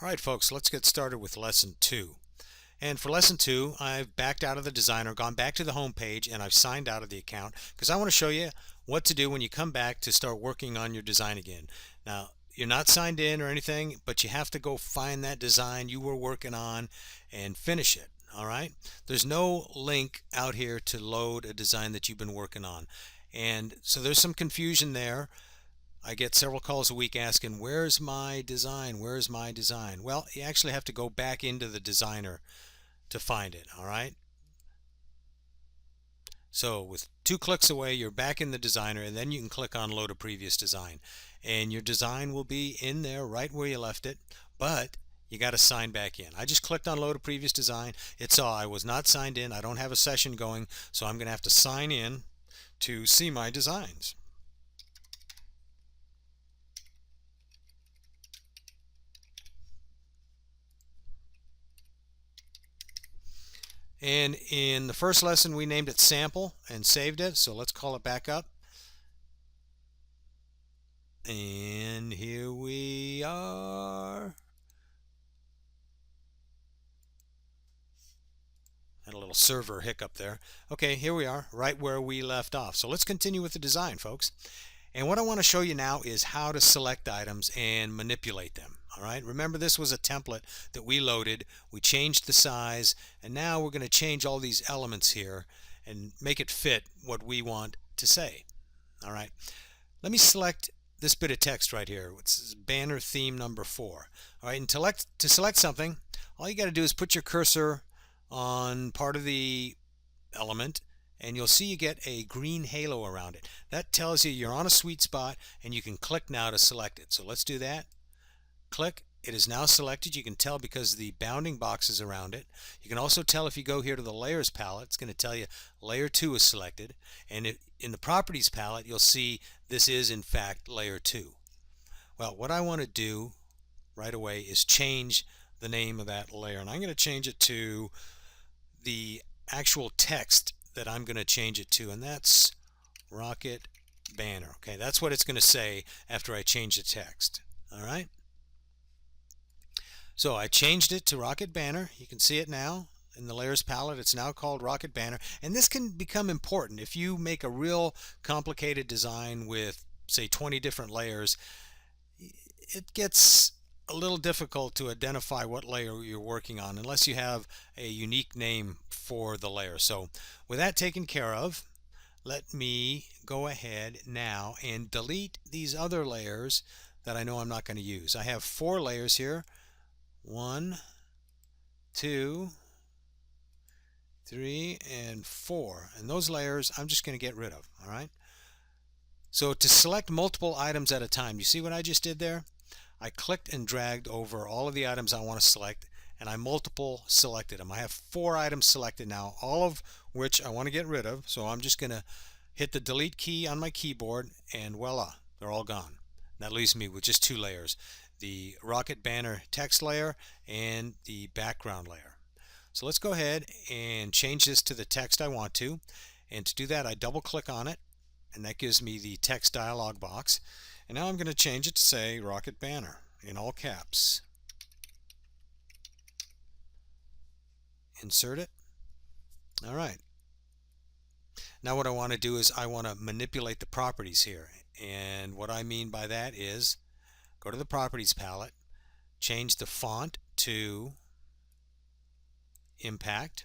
Alright folks, let's get started with lesson 2. And for lesson 2, I've backed out of the designer, gone back to the home page, and I've signed out of the account because I want to show you what to do when you come back to start working on your design again. Now, you're not signed in or anything, but you have to go find that design you were working on and finish it. Alright? There's no link out here to load a design that you've been working on. And so there's some confusion there. I get several calls a week asking, where's my design? Where's my design? Well, you actually have to go back into the designer to find it, all right? So with 2 clicks away, you're back in the designer, and then you can click on load a previous design. And your design will be in there right where you left it, but you got to sign back in. I just clicked on load a previous design. It saw I was not signed in. I don't have a session going, so I'm going to have to sign in to see my designs. And in the first lesson, we named it sample and saved it. So let's call it back up. And here we are. Had a little server hiccup there. Okay, here we are, right where we left off. So let's continue with the design, folks. And what I want to show you now is how to select items and manipulate them. All right, remember this was a template that we loaded. We changed the size, and now we're going to change all these elements here and make it fit what we want to say. All right, let me select this bit of text right here, which is banner theme number 4. All right, and to select something, all you got to do is put your cursor on part of the element, and you'll see you get a green halo around it. That tells you you're on a sweet spot, and you can click now to select it. So let's do that. Click. It is now selected. You can tell because the bounding box is around it. You can also tell if you go here to the layers palette, it's going to tell you layer 2 is selected, and in the properties palette you'll see this is in fact layer 2. Well, what I want to do right away is change the name of that layer, and I'm going to change it to the actual text that I'm going to change it to, and that's Rocket Banner. Okay, that's what it's going to say after I change the text. All right. So I changed it to Rocket Banner. You can see it now in the layers palette. It's now called Rocket Banner, and this can become important if you make a real complicated design with, say, 20 different layers. It gets a little difficult to identify what layer you're working on unless you have a unique name for the layer. So with that taken care of, let me go ahead now and delete these other layers that I know I'm not going to use. I have 4 layers here. 1, 2, 3, and 4. And those layers I'm just going to get rid of. All right. So to select multiple items at a time, you see what I just did there? I clicked and dragged over all of the items I want to select, and I multiple selected them. I have 4 items selected now, all of which I want to get rid of. So I'm just going to hit the delete key on my keyboard, and voila, they're all gone. That leaves me with just 2 layers, the Rocket Banner text layer and the background layer. So let's go ahead and change this to the text I want to. And to do that, I double click on it, and that gives me the text dialog box. And now I'm going to change it to say Rocket Banner in all caps. Insert it. All right. Now what I want to do is I want to manipulate the properties here. And what I mean by that is go to the properties palette, change the font to impact.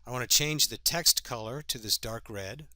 I want to change the text color to this dark red.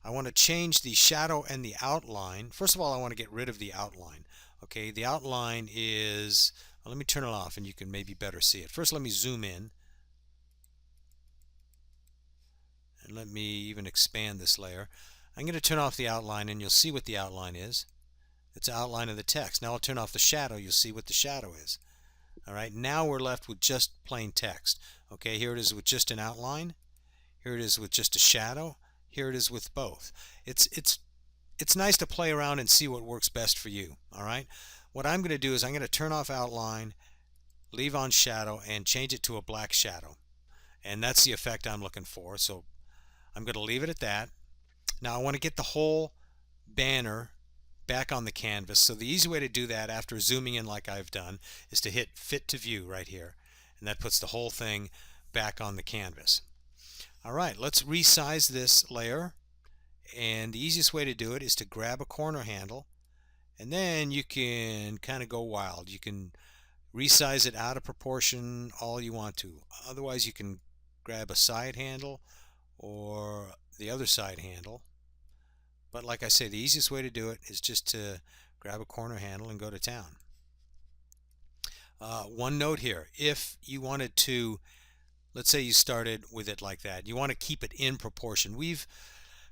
I want to change the shadow and the outline. First of all, I want to get rid of the outline. Okay, the outline is, well, let me turn it off and you can maybe better see it. First, let me zoom in. And let me even expand this layer. I'm going to turn off the outline, and you'll see what the outline is. It's the outline of the text. Now I'll turn off the shadow. You'll see what the shadow is. All right, now we're left with just plain text. Okay, here it is with just an outline. Here it is with just a shadow. Here it is with both. It's nice to play around and see what works best for you. All right, what I'm going to do is I'm going to turn off outline, leave on shadow, and change it to a black shadow. And that's the effect I'm looking for. So I'm going to leave it at that. Now I want to get the whole banner back on the canvas. So the easy way to do that after zooming in like I've done is to hit fit to view right here, and that puts the whole thing back on the canvas. Alright, let's resize this layer, and the easiest way to do it is to grab a corner handle, and then you can kind of go wild. You can resize it out of proportion all you want to. Otherwise you can grab a side handle or the other side handle. But like I say, the easiest way to do it is just to grab a corner handle and go to town. One note here, if you wanted to, let's say you started with it like that, you want to keep it in proportion. We've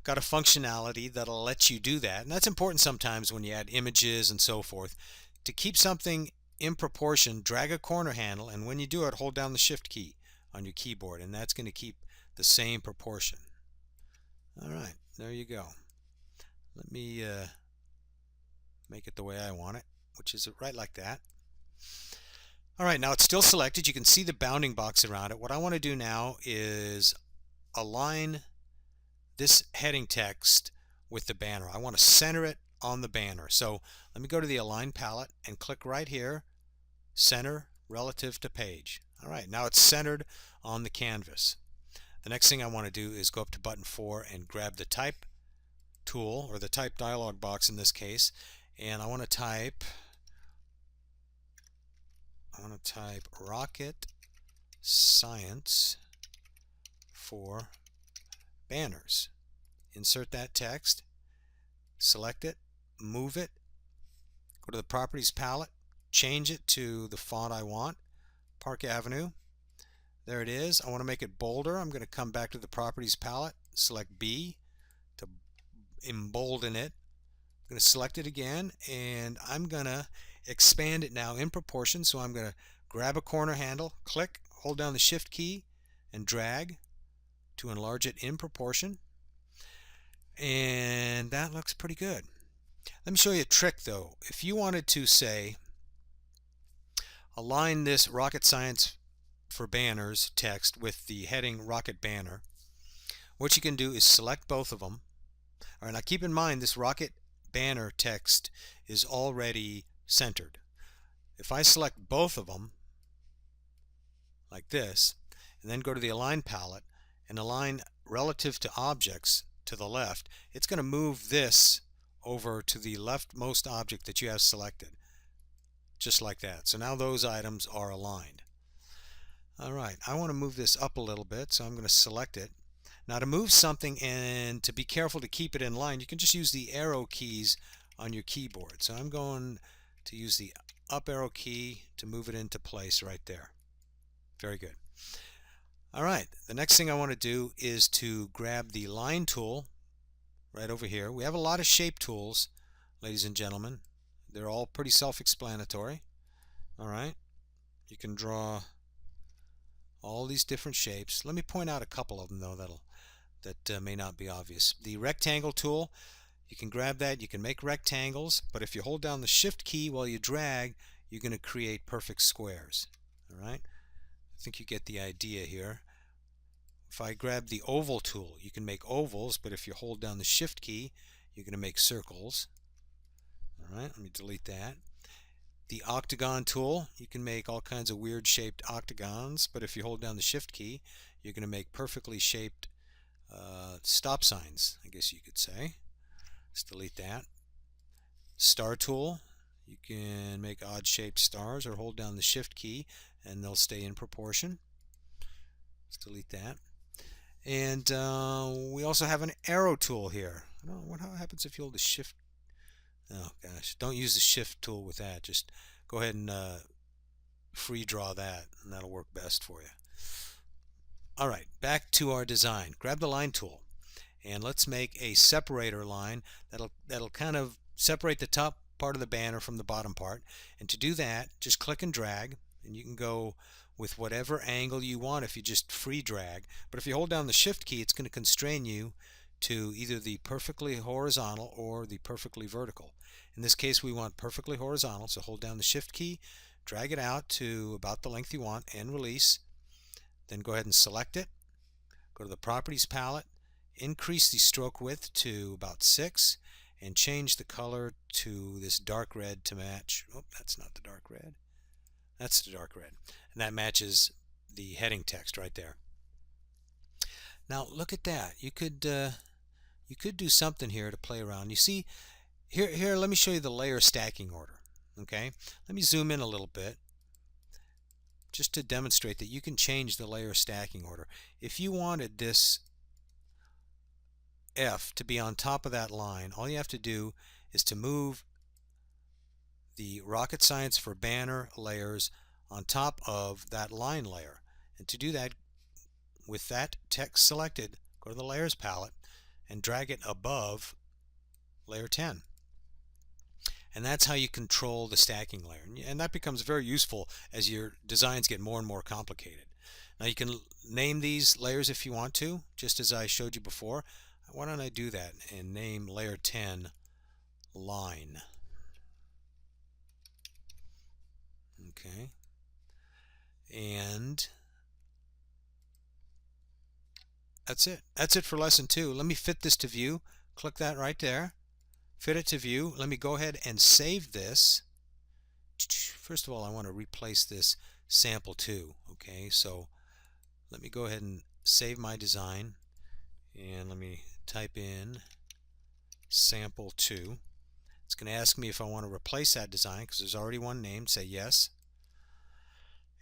got a functionality that'll let you do that, and that's important sometimes when you add images and so forth. To keep something in proportion, drag a corner handle, and when you do it, hold down the shift key on your keyboard, and that's going to keep the same proportion. Alright, there you go. Let me make it the way I want it, which is right like that. Alright, now it's still selected. You can see the bounding box around it. What I want to do now is align this heading text with the banner. I want to center it on the banner. So let me go to the Align palette and click right here, Center Relative to Page. Alright, now it's centered on the canvas. The next thing I want to do is go up to button 4 and grab the Type tool, or the Type dialog box in this case, and I want to type Rocket Science for Banners. Insert that text, select it, move it, go to the Properties palette, change it to the font I want, Park Avenue. There it is. I want to make it bolder. I'm going to come back to the Properties palette, select B to embolden it. I'm going to select it again, and I'm going to expand it now in proportion. So I'm going to grab a corner handle, click, hold down the shift key, and drag to enlarge it in proportion. And that looks pretty good. Let me show you a trick though. If you wanted to, say, align this Rocket Science for Banners text with the heading Rocket Banner, what you can do is select both of them. All right, now keep in mind this Rocket Banner text is already centered. If I select both of them like this, and then go to the Align palette and align relative to objects to the left, it's going to move this over to the leftmost object that you have selected, just like that. So now those items are aligned. Alright, I want to move this up a little bit, so I'm going to select it. Now to move something and to be careful to keep it in line, you can just use the arrow keys on your keyboard. So I'm going to use the up arrow key to move it into place right there. Very good. Alright, the next thing I want to do is to grab the line tool right over here. We have a lot of shape tools, ladies and gentlemen. They're all pretty self-explanatory. Alright, you can draw all these different shapes. Let me point out a couple of them though that may not be obvious. The rectangle tool, you can grab that, you can make rectangles, but if you hold down the shift key while you drag, you're going to create perfect squares. Alright, I think you get the idea here. If I grab the oval tool, you can make ovals, but if you hold down the shift key, you're going to make circles. Alright, let me delete that. The octagon tool, you can make all kinds of weird shaped octagons, but if you hold down the shift key, you're going to make perfectly shaped stop signs, I guess you could say. Let's delete that. Star tool, you can make odd shaped stars or hold down the shift key and they'll stay in proportion. Let's delete that. And we also have an arrow tool here. I don't know what happens if you hold the shift. Oh gosh, don't use the shift tool with that. Just go ahead and free draw that, and that'll work best for you. Alright, back to our design. Grab the line tool and let's make a separator line that'll kind of separate the top part of the banner from the bottom part. And to do that, just click and drag, and you can go with whatever angle you want if you just free drag. But if you hold down the shift key, it's going to constrain you to either the perfectly horizontal or the perfectly vertical. In this case we want perfectly horizontal, so hold down the shift key, drag it out to about the length you want and release. Then go ahead and select it, go to the Properties palette, increase the stroke width to about 6, and change the color to this dark red to match. Oh, that's not the dark red. That's the dark red. And that matches the heading text right there. Now look at that. You could do something here to play around. You see, here let me show you the layer stacking order. Okay, let me zoom in a little bit just to demonstrate that you can change the layer stacking order. If you wanted this F to be on top of that line, all you have to do is to move the Rocket Science for Banner layers on top of that line layer. And to do that, with that text selected, go to the Layers palette and drag it above layer 10. And that's how you control the stacking layer. And that becomes very useful as your designs get more and more complicated. Now you can name these layers if you want to, just as I showed you before. Why don't I do that and name layer 10 line. Okay. And that's it. That's it for lesson 2. Let me fit this to view. Click that right there. Fit it to view. Let me go ahead and save this. First of all, I want to replace this sample 2. Okay, so let me go ahead and save my design. And let me type in sample 2. It's going to ask me if I want to replace that design because there's already one named. Say yes.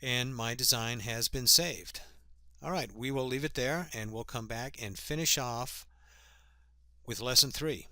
And my design has been saved. All right, we will leave it there and we'll come back and finish off with lesson 3.